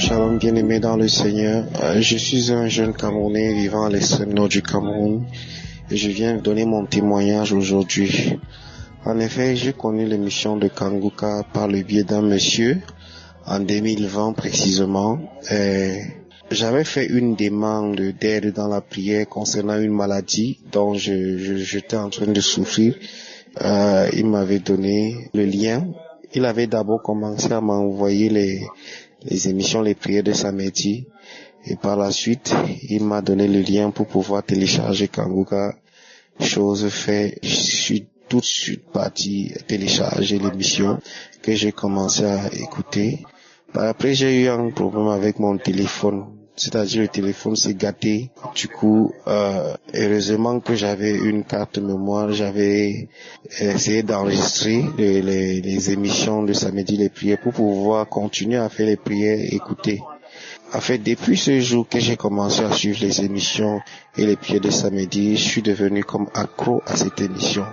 Shalom bien-aimé dans le Seigneur. Je suis un jeune Camerounais vivant à l'extrême nord du Cameroun et je viens donner mon témoignage aujourd'hui. En effet, j'ai connu l'émission de Kanguka par le biais d'un monsieur en 2020 précisément. J'avais fait une demande d'aide dans la prière concernant une maladie dont j'étais en train de souffrir. Il m'avait donné le lien. Il avait d'abord commencé à m'envoyer les émissions, les prières de samedi. Et par la suite, il m'a donné le lien pour pouvoir télécharger Kanguka. Chose faite, je suis tout de suite parti télécharger l'émission que j'ai commencé à écouter. Après, j'ai eu un problème avec mon téléphone. C'est-à-dire le téléphone s'est gâté. Du coup, heureusement que j'avais une carte mémoire, j'avais essayé d'enregistrer les émissions de samedi, les prières, pour pouvoir continuer à faire les prières et écouter. En fait, depuis ce jour que j'ai commencé à suivre les émissions et les prières de samedi, je suis devenu comme accro à cette émission.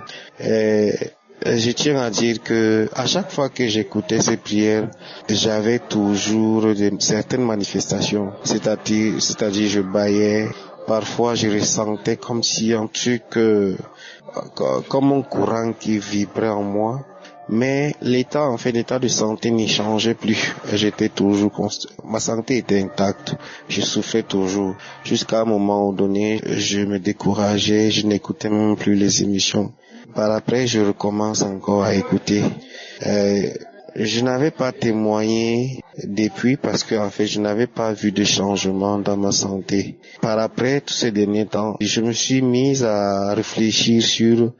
Je tiens à dire que à chaque fois que j'écoutais ces prières, j'avais toujours certaines manifestations. C'est-à-dire je bâillais. Parfois, je ressentais comme si un truc, comme un courant qui vibrait en moi. Mais l'état de santé n'y changeait plus. J'étais toujours ma santé était intacte. Je souffrais toujours. Jusqu'à un moment donné, je me décourageais, je n'écoutais même plus les émissions. Par après, je recommence encore à écouter. Je n'avais pas témoigné depuis parce que en fait, je n'avais pas vu de changement dans ma santé. Par après, tous ces derniers temps, je me suis mise à réfléchir sur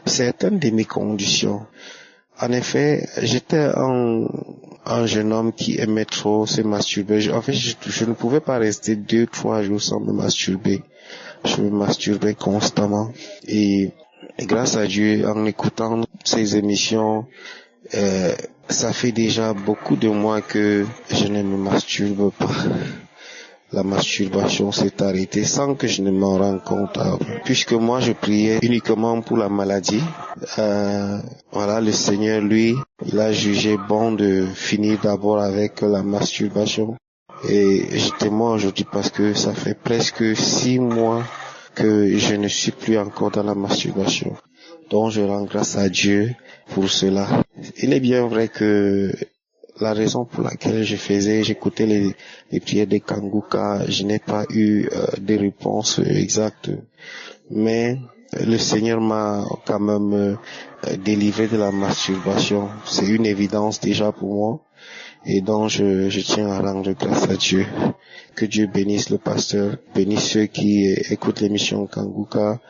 certaines de mes conditions. En effet, j'étais un jeune homme qui aimait trop se masturber. En fait, je ne pouvais pas rester 2-3 jours sans me masturber. Je me masturbais constamment. Et grâce à Dieu, en écoutant ces émissions, ça fait déjà beaucoup de mois que je ne me masturbe pas. La masturbation s'est arrêtée sans que je ne m'en rende compte. Puisque moi, je priais uniquement pour la maladie. Voilà, le Seigneur, lui, il a jugé bon de finir d'abord avec la masturbation. Et je témoigne aujourd'hui parce que ça fait presque 6 mois que je ne suis plus encore dans la masturbation. Donc, je rends grâce à Dieu pour cela. Il est bien vrai que la raison pour laquelle j'écoutais les prières de Kanguka, je n'ai pas eu de réponse exacte. Mais le Seigneur m'a quand même délivré de la masturbation. C'est une évidence déjà pour moi. Et donc je tiens à rendre grâce à Dieu. Que Dieu bénisse le pasteur, bénisse ceux qui écoutent l'émission Kanguka,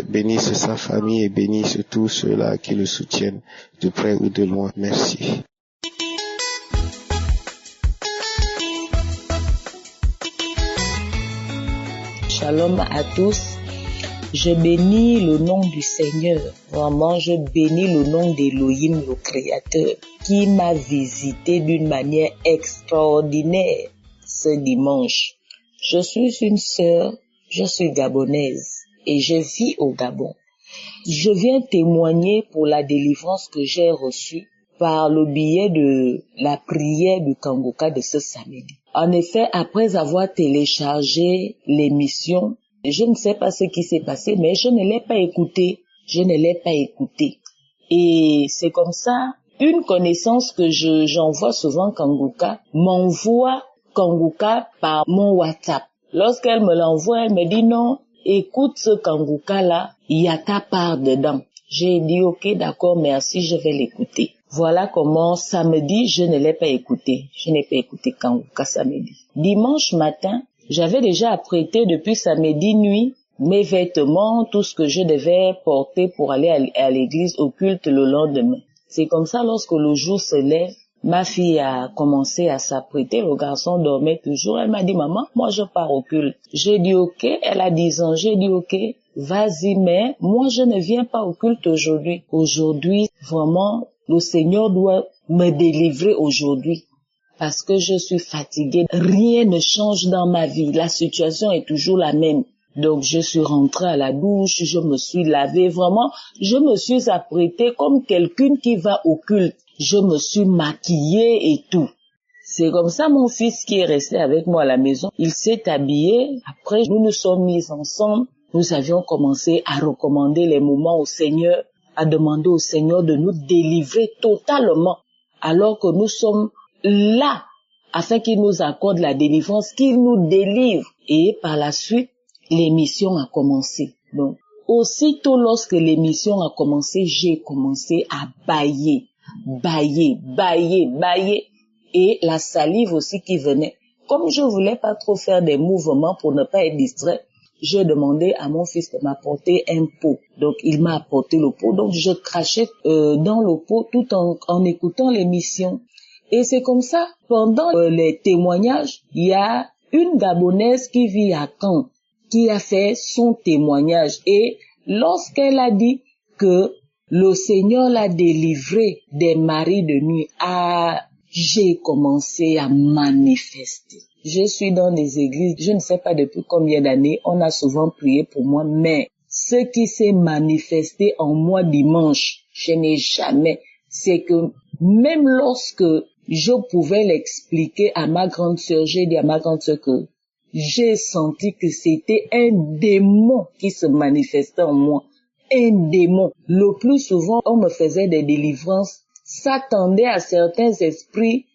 bénisse sa famille et bénisse tous ceux-là qui le soutiennent de près ou de loin. Merci. Shalom à tous. Je bénis le nom du Seigneur. Vraiment, je bénis le nom d'Élohim, le Créateur, qui m'a visité d'une manière extraordinaire ce dimanche. Je suis une sœur, je suis gabonaise et je vis au Gabon. Je viens témoigner pour la délivrance que j'ai reçue par le biais de la prière du Kanguka de ce samedi. En effet, après avoir téléchargé l'émission, je ne sais pas ce qui s'est passé, mais je ne l'ai pas écouté. Et c'est comme ça, une connaissance que j'envoie souvent Kanguka, m'envoie Kanguka par mon WhatsApp. Lorsqu'elle me l'envoie, elle me dit non, écoute ce Kanguka-là, il y a ta part dedans. J'ai dit ok, d'accord, merci, je vais l'écouter. Voilà comment samedi, je ne l'ai pas écouté. Je n'ai pas écouté Kanguka samedi. Dimanche matin, j'avais déjà apprêté depuis samedi nuit mes vêtements, tout ce que je devais porter pour aller à l'église au culte le lendemain. C'est comme ça, lorsque le jour se lève, ma fille a commencé à s'apprêter, le garçon dormait toujours. Elle m'a dit, maman, moi je pars au culte. J'ai dit ok, elle a 10 ans, j'ai dit ok, vas-y, mais moi je ne viens pas au culte aujourd'hui. Aujourd'hui, vraiment, le Seigneur doit me délivrer aujourd'hui. Parce que je suis fatiguée. Rien ne change dans ma vie. La situation est toujours la même. Donc, je suis rentrée à la douche, je me suis lavée. Vraiment, je me suis apprêtée comme quelqu'un qui va au culte. Je me suis maquillée et tout. C'est comme ça mon fils qui est resté avec moi à la maison, il s'est habillé. Après, nous nous sommes mis ensemble. Nous avions commencé à recommander les moments au Seigneur, à demander au Seigneur de nous délivrer totalement. Alors que nous sommes là, afin qu'il nous accorde la délivrance, qu'il nous délivre. Et par la suite, l'émission a commencé. Donc, aussitôt lorsque l'émission a commencé, j'ai commencé à bâiller. Et la salive aussi qui venait. Comme je voulais pas trop faire des mouvements pour ne pas être distrait, j'ai demandé à mon fils de m'apporter un pot. Donc, il m'a apporté le pot. Donc, je crachais dans le pot tout en écoutant l'émission. Et c'est comme ça, pendant les témoignages, il y a une Gabonaise qui vit à Caen, qui a fait son témoignage. Et lorsqu'elle a dit que le Seigneur l'a délivré des maris de nuit, j'ai commencé à manifester. Je suis dans des églises, je ne sais pas depuis combien d'années, on a souvent prié pour moi, mais ce qui s'est manifesté en moi dimanche, je n'ai jamais, c'est que même lorsque je pouvais l'expliquer à ma grande sœur, j'ai dit à ma grande sœur que j'ai senti que c'était un démon qui se manifestait en moi. Un démon. Le plus souvent, on me faisait des délivrances, s'attendait à certains esprits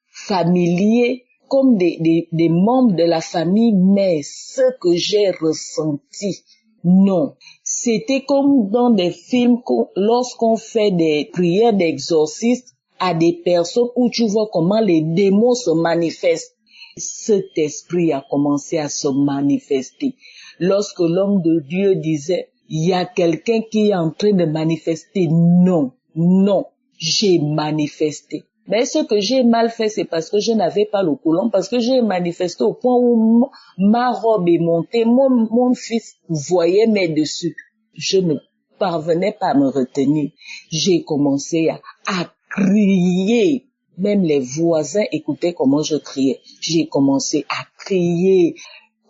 familiers comme des membres de la famille, mais ce que j'ai ressenti, non. C'était comme dans des films, lorsqu'on fait des prières d'exorcisme à des personnes où tu vois comment les démons se manifestent. Cet esprit a commencé à se manifester. Lorsque l'homme de Dieu disait, il y a quelqu'un qui est en train de manifester, non, j'ai manifesté. Mais ce que j'ai mal fait, c'est parce que je n'avais pas le collant, parce que j'ai manifesté au point où ma robe est montée, mon fils voyait mes dessus. Je ne parvenais pas à me retenir. J'ai commencé à crier. Même les voisins écoutaient comment je criais. J'ai commencé à crier,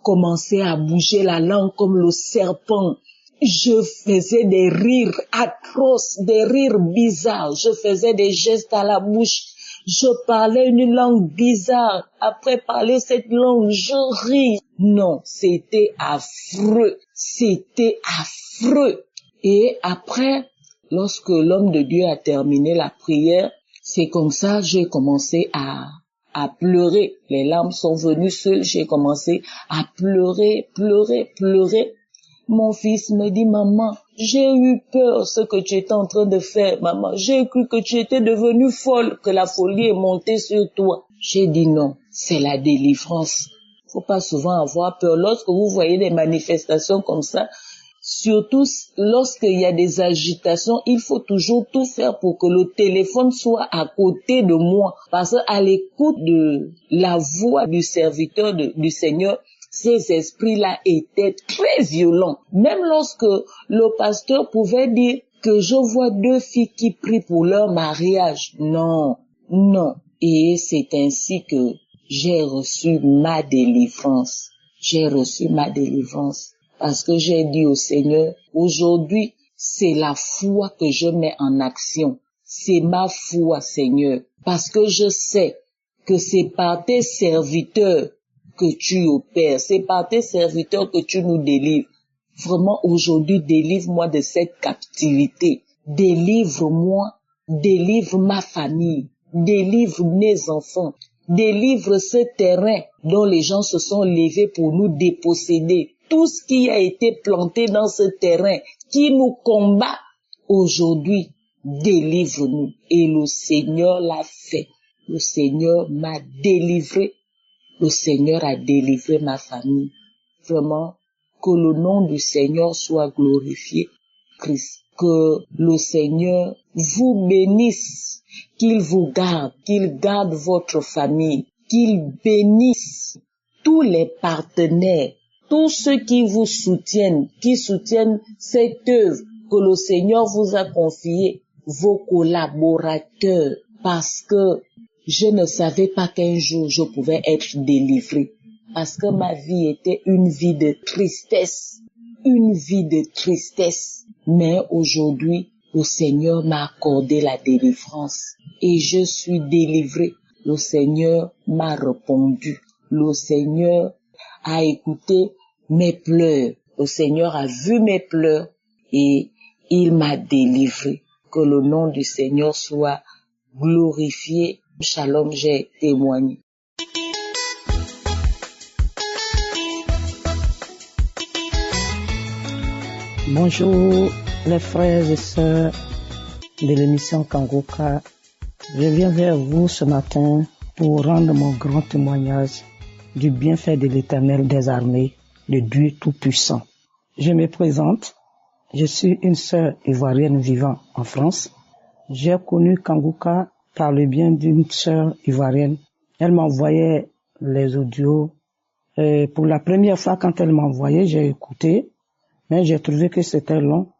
commencé à bouger la langue comme le serpent. Je faisais des rires atroces, des rires bizarres. Je faisais des gestes à la bouche. Je parlais une langue bizarre. Après parler cette langue, je ris. Non, c'était affreux. C'était affreux. Et après, lorsque l'homme de Dieu a terminé la prière, c'est comme ça que j'ai commencé à pleurer. Les larmes sont venues seules. J'ai commencé à pleurer. Mon fils me dit, maman, j'ai eu peur ce que tu étais en train de faire, maman. J'ai cru que tu étais devenue folle, que la folie est montée sur toi. J'ai dit non, c'est la délivrance. Faut pas souvent avoir peur. Lorsque vous voyez des manifestations comme ça, surtout lorsqu'il y a des agitations, il faut toujours tout faire pour que le téléphone soit à côté de moi. Parce qu'à l'écoute de la voix du serviteur du Seigneur, ces esprits-là étaient très violents. Même lorsque le pasteur pouvait dire que je vois 2 filles qui prient pour leur mariage. Non. Et c'est ainsi que j'ai reçu ma délivrance. Parce que j'ai dit au Seigneur, aujourd'hui, c'est la foi que je mets en action. C'est ma foi, Seigneur. Parce que je sais que c'est par tes serviteurs que tu opères. C'est par tes serviteurs que tu nous délivres. Vraiment, aujourd'hui, délivre-moi de cette captivité. Délivre-moi, délivre ma famille, délivre mes enfants, délivre ce terrain dont les gens se sont levés pour nous déposséder. Tout ce qui a été planté dans ce terrain, qui nous combat, aujourd'hui, délivre-nous. Et le Seigneur l'a fait. Le Seigneur m'a délivré. Le Seigneur a délivré ma famille. Vraiment, que le nom du Seigneur soit glorifié, Christ. Que le Seigneur vous bénisse, qu'il vous garde, qu'il garde votre famille, qu'il bénisse tous les partenaires, tous ceux qui vous soutiennent, qui soutiennent cette œuvre que le Seigneur vous a confiée, vos collaborateurs, parce que je ne savais pas qu'un jour je pouvais être délivrée, parce que ma vie était une vie de tristesse, mais aujourd'hui, le Seigneur m'a accordé la délivrance et je suis délivrée. le Seigneur m'a répondu. Le Seigneur a écouté mes pleurs. Le Seigneur a vu mes pleurs et il m'a délivré. Que le nom du Seigneur soit glorifié. Shalom, j'ai témoigné. Bonjour les frères et sœurs de l'émission Kangoka. Je viens vers vous ce matin pour rendre mon grand témoignage du bienfait de l'Éternel des armées, le Dieu Tout-Puissant. Je me présente, je suis une sœur ivoirienne vivant en France. J'ai connu Kangoka par le bien d'une sœur ivoirienne. Elle m'envoyait les audios. Et pour la première fois, quand elle m'envoyait, j'ai écouté. Mais j'ai trouvé que c'était long.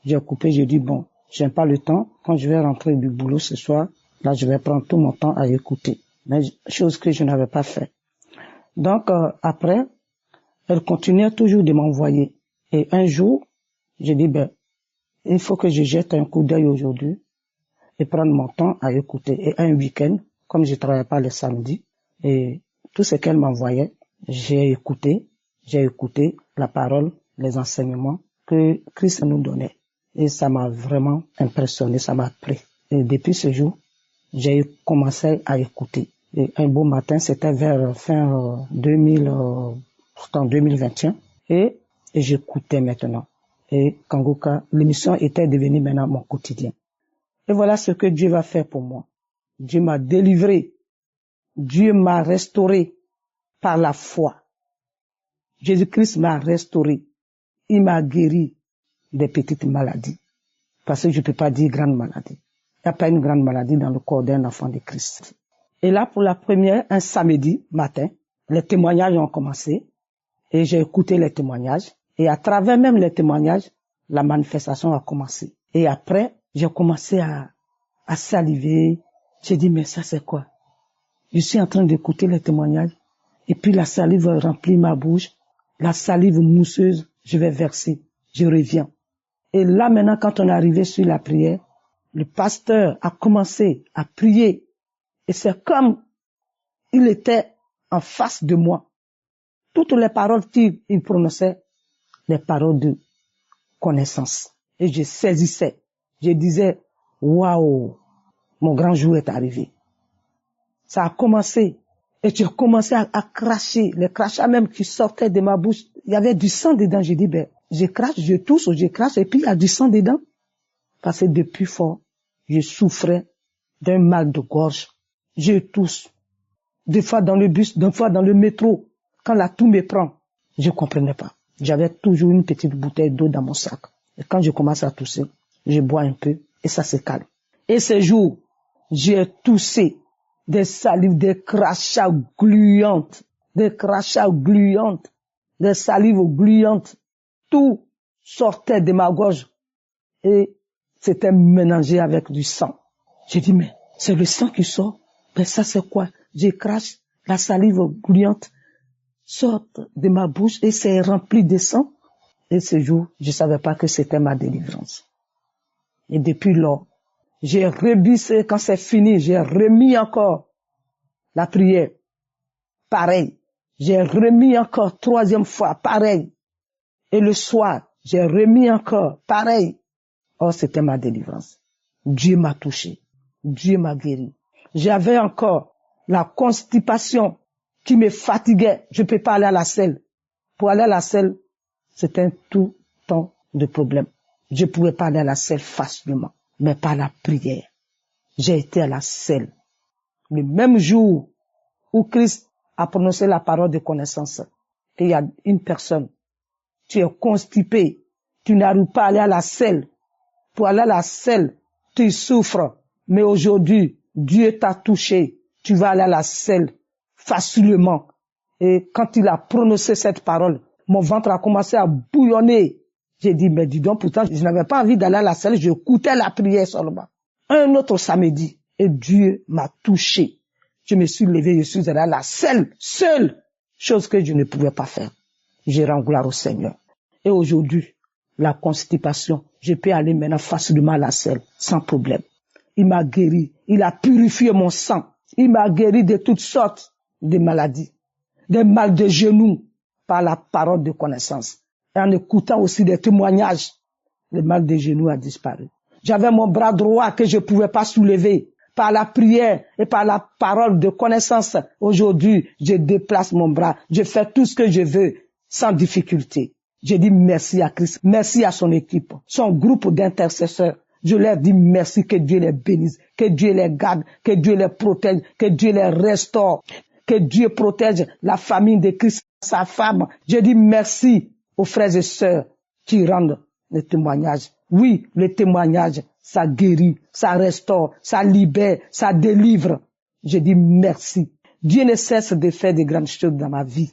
J'ai coupé, j'ai dit bon, j'ai pas le temps. Quand je vais rentrer du boulot ce soir, là je vais prendre tout mon temps à écouter. Mais chose que je n'avais pas fait. Donc après, elle continuait toujours de m'envoyer. Et un jour, j'ai dit il faut que je jette un coup d'œil aujourd'hui et prendre mon temps à écouter. Et un week-end, comme je travaillais pas le samedi, et tout ce qu'elle m'envoyait, j'ai écouté la parole, les enseignements que Christ nous donnait. Et ça m'a vraiment impressionné, ça m'a pris. Et depuis ce jour, j'ai commencé à écouter. Et un beau matin, c'était vers fin 2021, et j'écoutais maintenant. Et Kangoka, l'émission était devenue maintenant mon quotidien. Et voilà ce que Dieu va faire pour moi. Dieu m'a délivré. Dieu m'a restauré par la foi. Jésus-Christ m'a restauré. Il m'a guéri des petites maladies. Parce que je ne peux pas dire grande maladie. Il n'y a pas une grande maladie dans le corps d'un enfant de Christ. Et là, pour la première, un samedi matin, les témoignages ont commencé. Et j'ai écouté les témoignages. Et à travers même les témoignages, la manifestation a commencé. Et après, j'ai commencé à saliver. J'ai dit, mais ça c'est quoi? Je suis en train d'écouter les témoignages. Et puis la salive remplit ma bouche. La salive mousseuse, je vais verser. Je reviens. Et là maintenant, quand on est arrivé sur la prière, le pasteur a commencé à prier. Et c'est comme il était en face de moi. Toutes les paroles qu'il prononçait, les paroles de connaissance. Et je saisissais. Je disais, waouh, mon grand jour est arrivé. Ça a commencé. Et j'ai commencé à cracher. Les crachats même qui sortaient de ma bouche, il y avait du sang dedans. J'ai dit, je crache, je tousse, je crache, et puis il y a du sang dedans. Parce que depuis fort, je souffrais d'un mal de gorge. Je tousse. Des fois dans le bus, des fois dans le métro. Quand la toux me prend, je comprenais pas. J'avais toujours une petite bouteille d'eau dans mon sac. Et quand je commence à tousser, je bois un peu et ça se calme. Et ce jour, j'ai toussé des salives, des crachats gluantes, des salives gluantes. Tout sortait de ma gorge et c'était mélangé avec du sang. J'ai dit, mais c'est le sang qui sort. Mais ça c'est quoi? Je crache, la salive gluante sort de ma bouche et c'est rempli de sang. Et ce jour, je savais pas que c'était ma délivrance. Et depuis lors, j'ai rebissé, quand c'est fini, j'ai remis encore la prière. Pareil. J'ai remis encore troisième fois, pareil. Et le soir, j'ai remis encore, pareil. Oh, c'était ma délivrance. Dieu m'a touché. Dieu m'a guéri. J'avais encore la constipation qui me fatiguait. Je ne peux pas aller à la selle. Pour aller à la selle, c'était un tout temps de problème. Je ne pouvais pas aller à la selle facilement, mais par la prière. J'ai été à la selle. Le même jour où Christ a prononcé la parole de connaissance, et il y a une personne, tu es constipé, tu n'arrives pas à aller à la selle. Pour aller à la selle, tu souffres, mais aujourd'hui, Dieu t'a touché, tu vas aller à la selle facilement. Et quand il a prononcé cette parole, mon ventre a commencé à bouillonner. J'ai dit, mais dis donc, pourtant, je n'avais pas envie d'aller à la selle, je écoutais la prière seulement. Un autre samedi, et Dieu m'a touché. Je me suis levé, je suis allé à la selle, seule, chose que je ne pouvais pas faire. Je rends gloire au Seigneur. Et aujourd'hui, la constipation, je peux aller maintenant facilement à la selle, sans problème. Il m'a guéri, il a purifié mon sang. Il m'a guéri de toutes sortes de maladies, des mal de genoux par la parole de connaissance. Et en écoutant aussi des témoignages, le mal de genoux a disparu. J'avais mon bras droit que je ne pouvais pas soulever. Par la prière et par la parole de connaissance, aujourd'hui, je déplace mon bras. Je fais tout ce que je veux sans difficulté. Je dis merci à Christ, merci à son équipe, son groupe d'intercesseurs. Je leur dis merci, que Dieu les bénisse, que Dieu les garde, que Dieu les protège, que Dieu les restaure, que Dieu protège la famille de Christ, sa femme. Je dis merci aux frères et sœurs qui rendent le témoignage. Oui, le témoignage, ça guérit, ça restaure, ça libère, ça délivre. Je dis merci. Dieu ne cesse de faire de grandes choses dans ma vie.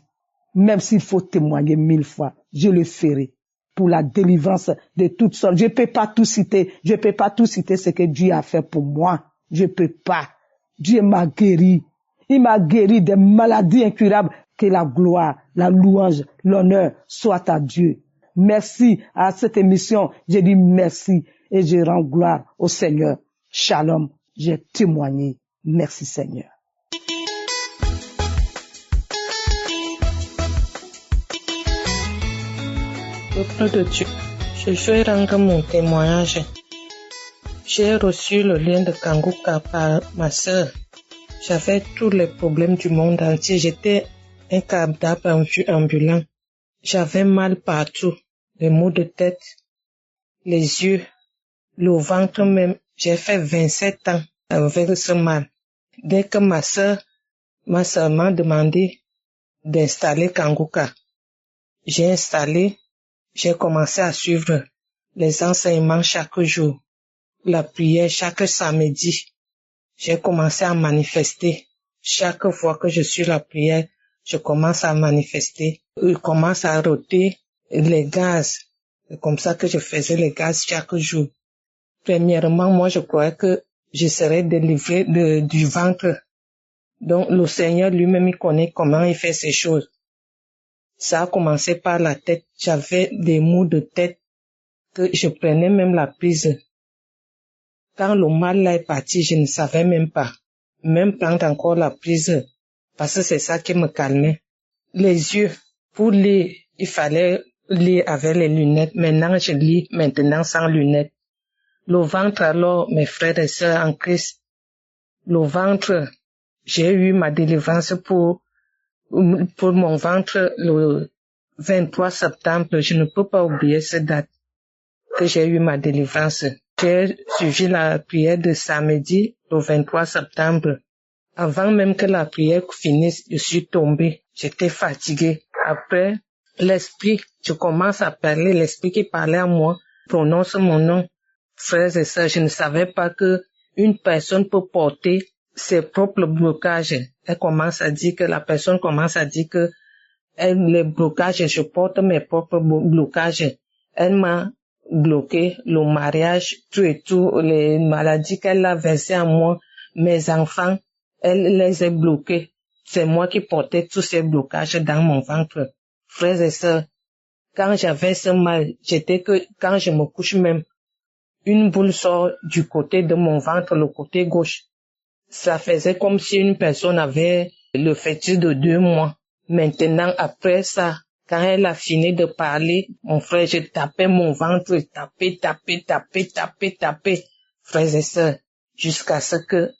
Même s'il faut témoigner 1000 fois, je le ferai pour la délivrance de toutes sortes. Je peux pas tout citer. Je peux pas tout citer ce que Dieu a fait pour moi. Je peux pas. Dieu m'a guéri. Il m'a guéri des maladies incurables. Que la gloire, la louange, l'honneur soit à Dieu. Merci à cette émission. Je dis merci et je rends gloire au Seigneur. Shalom. J'ai témoigné. Merci Seigneur. Peuple de Dieu, je vais rendre mon témoignage. J'ai reçu le lien de Kanguka par ma sœur. J'avais tous les problèmes du monde entier. J'étais incapable en vue ambulant. J'avais mal partout. Les maux de tête, les yeux, le ventre même. J'ai fait 27 ans avec ce mal. Dès que ma sœur m'a seulement demandé d'installer Kanguka, j'ai installé. J'ai commencé à suivre les enseignements chaque jour, la prière chaque samedi. J'ai commencé à manifester. Chaque fois que je suis la prière, je commence à manifester. Je commence à rôter les gaz. C'est comme ça que je faisais les gaz chaque jour. Premièrement, moi, je croyais que je serais délivré du ventre. Donc, le Seigneur lui-même, il connaît comment il fait ces choses. Ça a commencé par la tête. J'avais des maux de tête que je prenais même la prise. Quand le mal là est parti, je ne savais même pas. Même prendre encore la prise. Parce que c'est ça qui me calmait. Les yeux, pour lire, il fallait lire avec les lunettes. Maintenant, je lis maintenant sans lunettes. Le ventre alors, mes frères et sœurs en Christ. Le ventre, j'ai eu ma délivrance pour mon ventre le 23 septembre. Je ne peux pas oublier cette date que j'ai eu ma délivrance. J'ai suivi la prière de samedi le 23 septembre. Avant même que la prière finisse, je suis tombée. J'étais fatiguée. Après, l'esprit, je commence à parler. L'esprit qui parlait à moi prononce mon nom. Frères et sœurs, je ne savais pas que une personne peut porter ses propres blocages. Elle commence à dire que la personne commence à dire que les blocages, je porte mes propres blocages. Elle m'a bloqué le mariage, tout et tout, les maladies qu'elle a versées en moi, mes enfants, elle les a bloqués. C'est moi qui portais tous ces blocages dans mon ventre. Frères et sœurs, quand j'avais ce mal, j'étais que, quand je me couche même, une boule sort du côté de mon ventre, le côté gauche. Ça faisait comme si une personne avait le fœtus de 2 mois. Maintenant, après ça, quand elle a fini de parler, mon frère, je tapais mon ventre, tapais. Frères et sœurs, jusqu'à ce que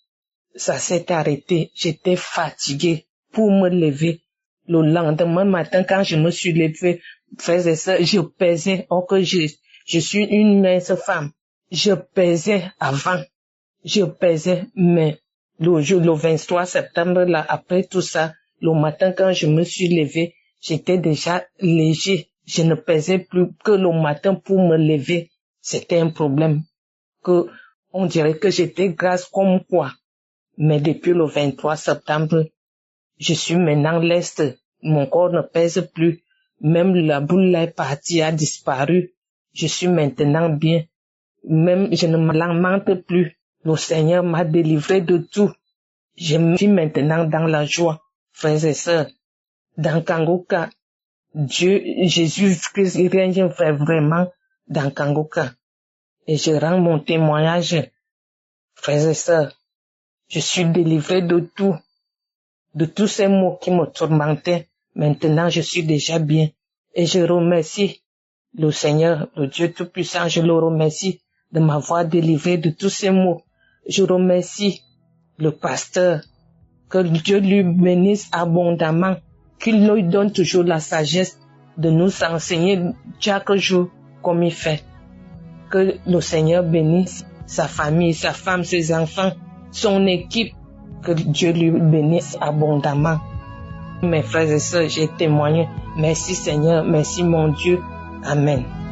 ça s'est arrêté. J'étais fatiguée pour me lever. Le lendemain matin, quand je me suis levée, frères et sœurs, je pesais, or que je suis une mince femme. Je pesais avant. Je pesais, mais le 23 septembre, là, après tout ça, le matin, quand je me suis levée, j'étais déjà léger. Je ne pesais plus que le matin pour me lever. C'était un problème. On dirait que j'étais grasse comme quoi. Mais depuis le 23 septembre, je suis maintenant leste. Mon corps ne pèse plus. Même la boule là est partie, a disparu. Je suis maintenant bien. Même je ne me lamente plus. Le Seigneur m'a délivré de tout. Je me suis maintenant dans la joie, frères et sœurs. Dans Kanguka, Dieu, Jésus-Christ, il règne vraiment dans Kanguka. Et je rends mon témoignage, frères et sœurs. Je suis délivrée de tous ces maux qui me tourmentaient. Maintenant, je suis déjà bien. Et je remercie le Seigneur, le Dieu Tout-Puissant, je le remercie de m'avoir délivré de tous ces maux. Je remercie le pasteur, que Dieu lui bénisse abondamment, qu'il lui donne toujours la sagesse de nous enseigner chaque jour comme il fait. Que le Seigneur bénisse sa famille, sa femme, ses enfants, son équipe, que Dieu lui bénisse abondamment. Mes frères et sœurs, j'ai témoigné. Merci Seigneur, merci mon Dieu. Amen.